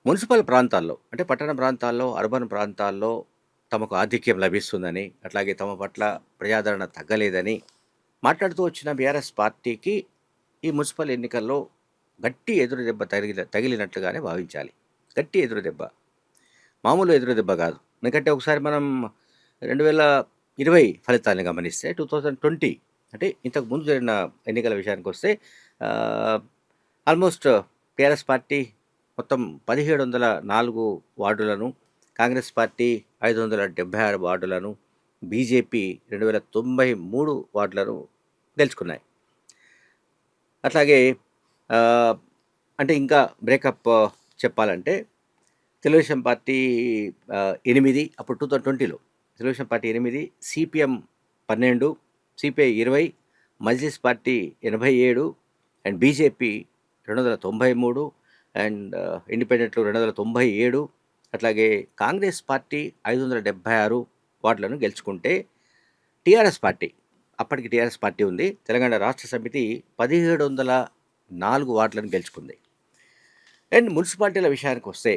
Municipal ప్రాంతాల్లో అంటే పట్టణ ప్రాంతాల్లో, అర్బన్ ప్రాంతాల్లో తమకు ఆధిక్యం లభిస్తుందని, అట్లాగే తమ పట్ల ప్రజాదరణ తగ్గలేదని మాట్లాడుతూ వచ్చిన బీఆర్ఎస్ పార్టీకి ఈ మున్సిపల్ ఎన్నికల్లో గట్టి ఎదురు దెబ్బ తగిలినట్లుగానే భావించాలి. గట్టి ఎదురు దెబ్బ. మామూలు ఎదురు దెబ్బ కాదు. ఎందుకంటే ఒకసారి మనం 2020 ఫలితాన్ని గమనిస్తే 2020 అంటే ఇంతకు ముందు జరిగిన ఎన్నికల విషయానికొస్తే ఆహ్, ఆల్మోస్ట్ టీఆర్ఎస్ పార్టీ మొత్తం 1704 వార్డులను, కాంగ్రెస్ పార్టీ 576 వార్డులను, బీజేపీ 2093 వార్డులను గెలుచుకున్నాయి. అట్లాగే ఆహ్, అంటే ఇంకా బ్రేకప్ చెప్పాలంటే తెలుగుదేశం పార్టీ 8 అప్పుడు 2020లో Telugu Desam party 8, CPM 12, CPI 20, Majlis party 87 and BJP 293 and ఇండిపెండెంట్లు 297 అట్లాగే కాంగ్రెస్ పార్టీ 576 వార్డులను గెలుచుకుంటే టీఆర్ఎస్ పార్టీ అప్పటికి టీఆర్ఎస్ పార్టీ ఉంది. తెలంగాణ రాష్ట్ర సమితి 1704 వార్డులను గెలుచుకుంది. అండ్ మున్సిపాలిటీల విషయానికొస్తే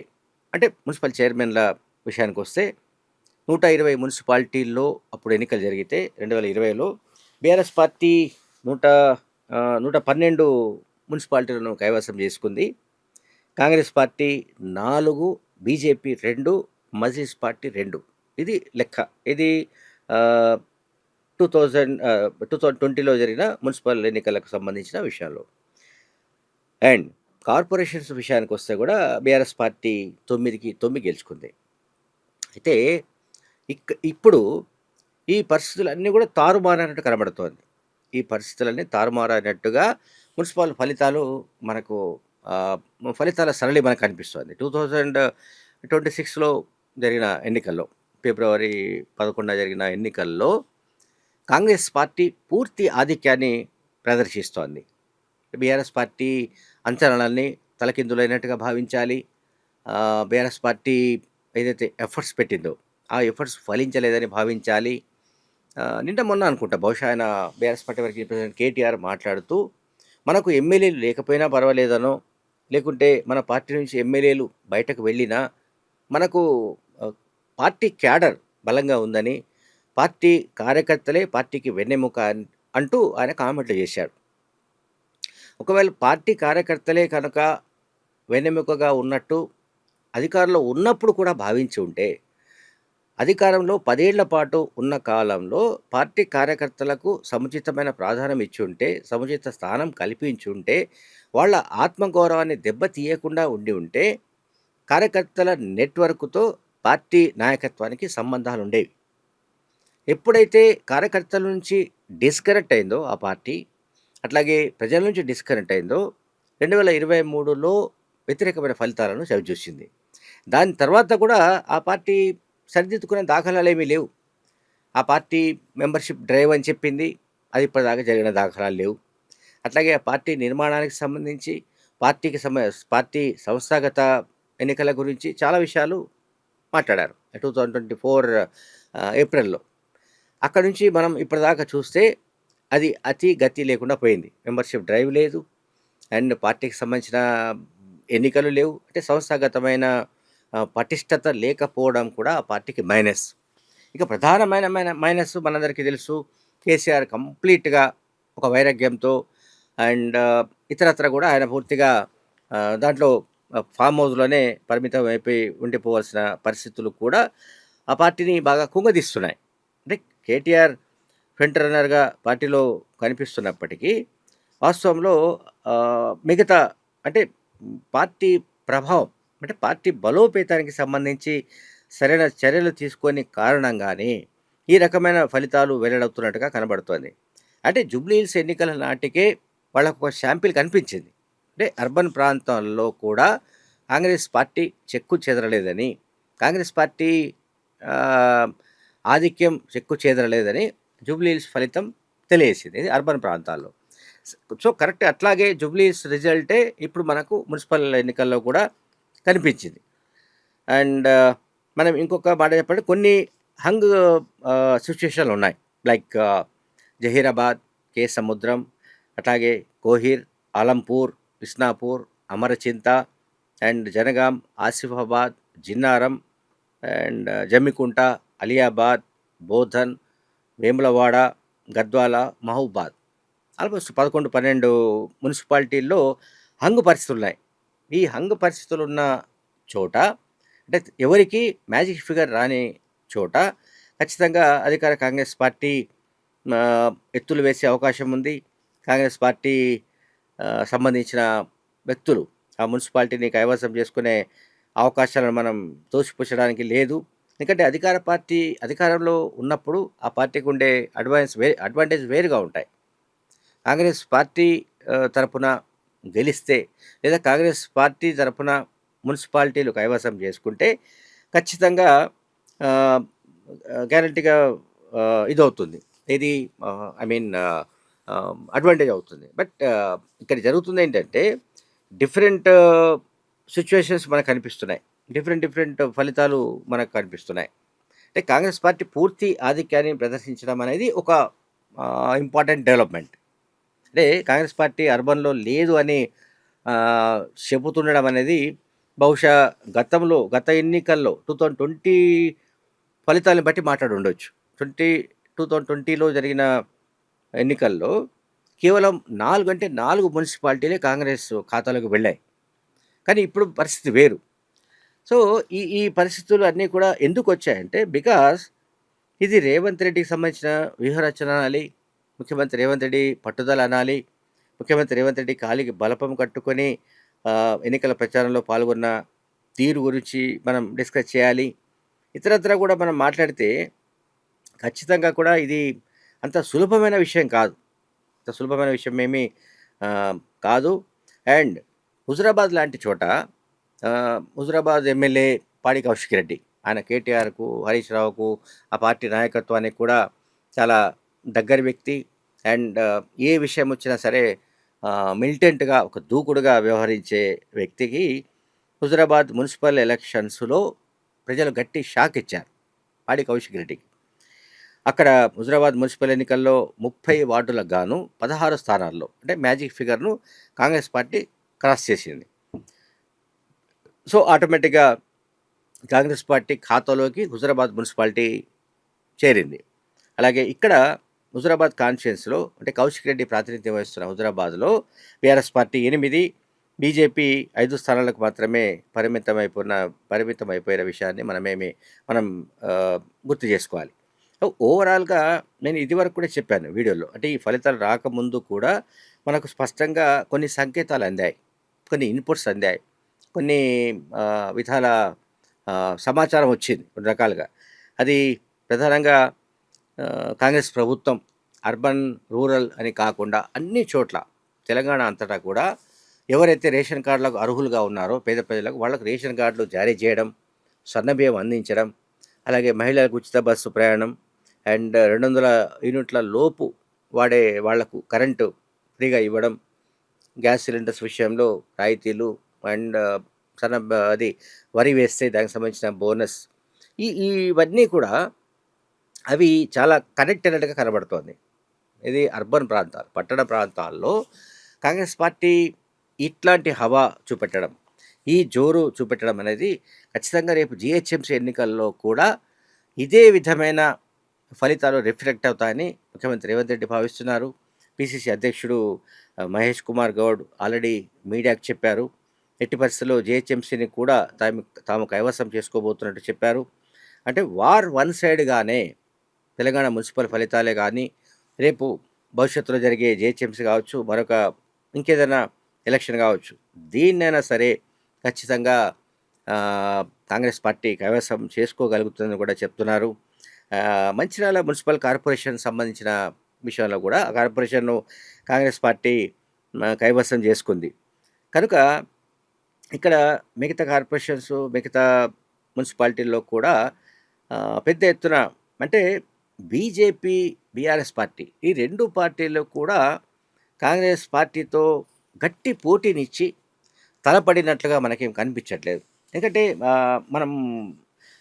అంటే మున్సిపల్ చైర్మన్‌ల విషయానికొస్తే 120 మున్సిపాలిటీల్లో అప్పుడు ఎన్నికలు జరిగితే 2020లో బీఆర్ఎస్ పార్టీ నూట 112 మున్సిపాలిటీలను కైవసం చేసుకుంది. Congress party 4, BJP 2, Majlis party 2. ఇది లెక్క. ఇది ఆహ్, 2020లో జరిగిన మున్సిపల్ ఎన్నికలకు సంబంధించిన విషయాల్లో. అండ్ కార్పొరేషన్స్ విషయానికొస్తే కూడా బీఆర్ఎస్ పార్టీ 9కి 9 గెలుచుకుంది. అయితే ఇప్పుడు ఈ పరిస్థితులన్నీ కూడా తారుమారైనట్టు కనబడుతోంది. ఈ పరిస్థితులన్నీ తారుమారైనట్టుగా మున్సిపల్ ఫలితాలు మనకు ఆహ్, ఫలితాల సరళి మనకు కనిపిస్తోంది. 2026లో జరిగిన ఎన్నికల్లో ఫిబ్రవరి 11న జరిగిన ఎన్నికల్లో కాంగ్రెస్ పార్టీ పూర్తి ఆధిక్యాన్ని ప్రదర్శిస్తోంది. బీఆర్ఎస్ పార్టీ అంచనాలన్నీ తలకిందులైనట్టుగా భావించాలి. బీఆర్ఎస్ పార్టీ ఏదైతే ఎఫర్ట్స్ పెట్టిందో, ఆ ఎఫర్ట్స్ ఫలించలేదని భావించాలి. నిన్న మొన్న అనుకుంటా బహుశా ఆయన BRS party working president KTR మాట్లాడుతూ, మనకు ఎమ్మెల్యేలు లేకపోయినా పర్వాలేదనో, లేకుంటే మన పార్టీ నుంచి ఎమ్మెల్యేలు బయటకు వెళ్ళినా, మనకు ఆహ్, పార్టీ క్యాడర్ బలంగా ఉందని, పార్టీ కార్యకర్తలే పార్టీకి వెన్నెముక అంటూ ఆయన కామెంట్లు చేశాడు. ఒకవేళ పార్టీ కార్యకర్తలే కనుక వెన్నెముకగా ఉన్నట్టు అధికారంలో ఉన్నప్పుడు కూడా భావించి ఉంటే, అధికారంలో 10 ఏళ్ల పాటు ఉన్న కాలంలో పార్టీ కార్యకర్తలకు సముచితమైన ప్రాధాన్యం ఇచ్చి ఉంటే, సముచిత స్థానం కల్పించుంటే, వాళ్ళ ఆత్మగౌరవాన్ని దెబ్బతీయకుండా ఉండి ఉంటే, కార్యకర్తల నెట్‌వర్క్‌తో పార్టీ నాయకత్వానికి సంబంధాలుండేవి. ఎప్పుడైతే కార్యకర్తల నుంచి డిస్కనెక్ట్ అయిందో ఆ పార్టీ, అట్లాగే ప్రజల నుంచి డిస్కనెక్ట్ అయిందో 2023లో వ్యతిరేకమైన ఫలితాలను చవిచూసింది. దాని తర్వాత కూడా ఆ పార్టీ సరిదిద్దుకునే దాఖలాలేమీ లేవు. ఆ పార్టీ మెంబర్‌షిప్ డ్రైవ్ అని చెప్పింది. అది ఇప్పటిదాకా జరిగిన దాఖలాలు లేవు. అట్లాగే ఆ పార్టీ నిర్మాణానికి సంబంధించి, పార్టీ సంస్థాగత ఎన్నికల గురించి చాలా విషయాలు మాట్లాడారు. 2024 ఏప్రిల్‌లో. అక్కడి నుంచి మనం ఇప్పటిదాకా చూస్తే అది అతి గతి లేకుండా పోయింది. మెంబర్‌షిప్ డ్రైవ్ లేదు. అండ్ పార్టీకి సంబంధించిన ఎన్నికలు లేవు. అంటే సంస్థాగతమైన పటిష్టత లేకపోవడం కూడా ఆ పార్టీకి మైనస్. ఇక ప్రధానమైన మైనస్ మనందరికీ తెలుసు. కేసీఆర్ కంప్లీట్‌గా ఒక వైరాగ్యంతో అండ్ ఇతరత్రా కూడా ఆయన పూర్తిగా దాంట్లో ఫామ్ హౌస్‌లోనే పరిమితం అయిపోయి ఉండిపోవాల్సిన పరిస్థితులు కూడా ఆ పార్టీని బాగా కుంగదీస్తున్నాయి. అంటే కేటీఆర్ ఫ్రంట్ రన్నర్‌గా పార్టీలో కనిపిస్తున్నప్పటికీ, వాస్తవంలో మిగతా అంటే పార్టీ ప్రభావం అంటే పార్టీ బలోపేతానికి సంబంధించి సరైన చర్యలు తీసుకొని కారణంగానే ఈ రకమైన ఫలితాలు వెల్లడవుతున్నట్టుగా కనబడుతోంది. అంటే జూబ్లీ హిల్స్ ఎన్నికల నాటికే వాళ్ళకొక శాంపిల్ కనిపించింది. అంటే అర్బన్ ప్రాంతాల్లో కూడా కాంగ్రెస్ పార్టీ చెక్కు చెదరలేదని, కాంగ్రెస్ పార్టీ ఆహ్, ఆధిక్యం చెక్కు చెదరలేదని జూబ్లీ హిల్స్ ఫలితం తెలియజేసింది. ఇది అర్బన్ ప్రాంతాల్లో. సో, కరెక్ట్ అట్లాగే జూబ్లీ హిల్స్ రిజల్టే ఇప్పుడు మనకు మున్సిపల్ ఎన్నికల్లో కూడా కనిపించింది. అండ్ మనం ఇంకొక మాట చెప్పండి కొన్ని హంగ్ సిట్యుయేషన్‌లున్నాయి. లైక్ జహీరాబాద్, కే సముద్రం, అట్లాగే Kohir, Alampur, Bisnapur, Amarchinta and Jangaon, Asifabad, Jinnaram and Jammikunta, Aliabad, Bodhan, Vemulawada, Gadwal, Mahabubabad. Almost 11, 12 మున్సిపాలిటీల్లో హంగు పరిస్థితులున్నాయి. ఈ హంగు పరిస్థితులున్న చోట అంటే ఎవరికీ మ్యాజిక్ ఫిగర్ రాని చోట ఖచ్చితంగా అధికార కాంగ్రెస్ పార్టీ ఎత్తులు వేసే అవకాశం ఉంది. కాంగ్రెస్ పార్టీ సంబంధించిన వ్యక్తులు ఆ మున్సిపాలిటీని కైవసం చేసుకునే అవకాశాలను మనం తోసిపుచ్చడానికి లేదు. ఎందుకంటే అధికార పార్టీ అధికారంలో ఉన్నప్పుడు ఆ పార్టీకి ఉండే అడ్వాంటేజ్ వేరుగా ఉంటాయి. కాంగ్రెస్ పార్టీ తరపున గెలిస్తే లేదా కాంగ్రెస్ పార్టీ తరపున మున్సిపాలిటీలు కైవసం చేసుకుంటే ఖచ్చితంగా గ్యారంటీగా ఇదవుతుంది. ఇది ఐ మీన్ అడ్వాంటేజ్ అవుతుంది. బట్ ఇక్కడ జరుగుతుంది ఏంటంటే డిఫరెంట్ సిచ్యువేషన్స్ మనకు కనిపిస్తున్నాయి. డిఫరెంట్ ఫలితాలు మనకు కనిపిస్తున్నాయి. అంటే కాంగ్రెస్ పార్టీ పూర్తి ఆధిక్యాన్ని ప్రదర్శించడం అనేది ఒక ఇంపార్టెంట్ డెవలప్మెంట్. అంటే కాంగ్రెస్ పార్టీ అర్బన్‌లో లేదు అని చెబుతుండడం అనేది బహుశా గత ఎన్నికల్లో 2020 ఫలితాలను బట్టి మాట్లాడుండొచ్చు. 2020లో జరిగిన ఎన్నికల్లో కేవలం 4 అంటే 4 మున్సిపాలిటీలే కాంగ్రెస్ ఖాతాలోకి వెళ్ళాయి. కానీ ఇప్పుడు పరిస్థితి వేరు. సో, ఈ పరిస్థితులు అన్నీ కూడా ఎందుకొచ్చాయంటే బికాస్ ఇది రేవంత్ రెడ్డికి సంబంధించిన వ్యూహరచన అనాలి. ముఖ్యమంత్రి రేవంత్ రెడ్డి పట్టుదల అనాలి. ముఖ్యమంత్రి రేవంత్ రెడ్డి కాలికి బలపం కట్టుకొని ఎన్నికల ప్రచారంలో పాల్గొన్న తీరు గురించి మనం డిస్కస్ చేయాలి. ఇతరత్రా కూడా మనం మాట్లాడితే ఖచ్చితంగా కూడా ఇది అంత సులభమైన విషయం కాదు. అంత సులభమైన విషయం ఏమీ కాదు. అండ్ హుజురాబాద్ లాంటి చోట హుజురాబాద్ ఎమ్మెల్యే పాడి కౌశిక్ రెడ్డి ఆయన కేటీఆర్‌కు, హరీష్ రావుకు, ఆ పార్టీ నాయకత్వానికి కూడా చాలా దగ్గర వ్యక్తి. అండ్ ఏ విషయం వచ్చినా సరే మిలిటెంట్‌గా ఒక దూకుడుగా వ్యవహరించే వ్యక్తికి హుజురాబాద్ మున్సిపల్ ఎలక్షన్స్‌లో ప్రజలు గట్టి షాక్ ఇచ్చారు పాడి కౌశిక్ రెడ్డికి. అక్కడ హుజురాబాద్ మున్సిపల్ ఎన్నికల్లో 30 వార్డులకు గాను 16 స్థానాల్లో అంటే మ్యాజిక్ ఫిగర్‌ను కాంగ్రెస్ పార్టీ క్రాస్ చేసింది. సో, ఆటోమేటిక్‌గా కాంగ్రెస్ పార్టీ ఖాతాలోకి హుజురాబాద్ మున్సిపాలిటీ చేరింది. అలాగే ఇక్కడ హుజురాబాద్ కాన్స్టిట్యుయెన్సీలో అంటే కౌశిక్ రెడ్డి ప్రాతినిధ్యం వహిస్తున్న హుజురాబాద్‌లో బీఆర్ఎస్ పార్టీ 8, బీజేపీ 5 స్థానాలకు మాత్రమే పరిమితమైపోయిన విషయాన్ని మనం గుర్తు చేసుకోవాలి. ఓవరాల్‌గా నేను ఇదివరకు కూడా చెప్పాను వీడియోలో. అంటే ఈ ఫలితాలు రాకముందు కూడా మనకు స్పష్టంగా కొన్ని సంకేతాలు అందాయి. కొన్ని ఇన్‌పుట్స్ అందాయి. కొన్ని విధాల సమాచారం వచ్చింది కొన్ని రకాలుగా. అది ప్రధానంగా కాంగ్రెస్ ప్రభుత్వం అర్బన్, రూరల్ అని కాకుండా అన్ని చోట్ల తెలంగాణ అంతటా కూడా ఎవరైతే రేషన్ కార్డులకు అర్హులుగా ఉన్నారో పేద ప్రజలకు వాళ్ళకు రేషన్ కార్డులు జారీ చేయడం, సన్నబియ్యం అందించడం, అలాగే మహిళలకు ఉచిత బస్సు ప్రయాణం అండ్ 200 యూనిట్ల లోపు వాడే వాళ్లకు కరెంటు ఫ్రీగా ఇవ్వడం, గ్యాస్ సిలిండర్స్ విషయంలో రాయితీలు అండ్ అది వరి వేస్తే దానికి సంబంధించిన బోనస్ ఇవన్నీ కూడా అవి చాలా కనెక్ట్ అయినట్టుగా కనబడుతోంది. ఇది అర్బన్ ప్రాంతాలు, పట్టణ ప్రాంతాల్లో కాంగ్రెస్ పార్టీ ఇట్లాంటి హవా చూపెట్టడం, ఈ జోరు చూపెట్టడం అనేది ఖచ్చితంగా రేపు జీహెచ్ఎంసీ ఎన్నికల్లో కూడా ఇదే విధమైన ఫలితాలు రిఫ్లెక్ట్ అవుతాయని ముఖ్యమంత్రి రేవంత్ రెడ్డి భావిస్తున్నారు. పిసిసి అధ్యక్షుడు మహేష్ కుమార్ గౌడ్ ఆల్రెడీ మీడియాకు చెప్పారు. ఎట్టి పరిస్థితుల్లో జీహెచ్ఎంసీని కూడా తాము కైవసం చేసుకోబోతున్నట్టు చెప్పారు. అంటే వార్ వన్ సైడ్గానే తెలంగాణ మున్సిపల్ ఫలితాలే కానీ రేపు భవిష్యత్తులో జరిగే జీహెచ్ఎంసీ కావచ్చు, మరొక ఇంకేదైనా ఎలక్షన్ కావచ్చు, దీన్నైనా సరే ఖచ్చితంగా కాంగ్రెస్ పార్టీ కైవసం చేసుకోగలుగుతుందని కూడా చెప్తున్నారు. మంచిర్యాల మున్సిపల్ కార్పొరేషన్ సంబంధించిన విషయంలో కూడా ఆ కార్పొరేషన్ను కాంగ్రెస్ పార్టీ కైవసం చేసుకుంది. కనుక ఇక్కడ మిగతా కార్పొరేషన్స్, మిగతా మున్సిపాలిటీల్లో కూడా పెద్ద ఎత్తున అంటే బీజేపీ, బీఆర్ఎస్ పార్టీ ఈ 2 పార్టీలు కూడా కాంగ్రెస్ పార్టీతో గట్టి పోటీనిచ్చి తలపడినట్లుగా మనకేం కనిపించట్లేదు. ఎందుకంటే మనం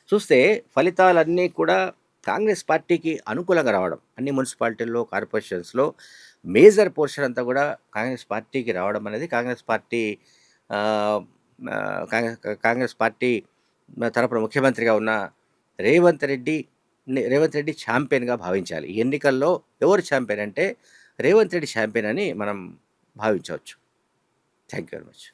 చూస్తే ఫలితాలన్నీ కూడా కాంగ్రెస్ పార్టీకి అనుకూలంగా రావడం, అన్ని మున్సిపాలిటీల్లో, కార్పొరేషన్స్‌లో మేజర్ పోర్షన్ అంతా కూడా కాంగ్రెస్ పార్టీకి రావడం అనేది కాంగ్రెస్ పార్టీ కాంగ్రెస్ పార్టీ తరపున ముఖ్యమంత్రిగా ఉన్న రేవంత్ రెడ్డి ఛాంపియన్‌గా భావించాలి. ఈ ఎన్నికల్లో ఎవరు ఛాంపియన్ అంటే రేవంత్ రెడ్డి ఛాంపియన్ అని మనం భావించవచ్చు. Thank you very much.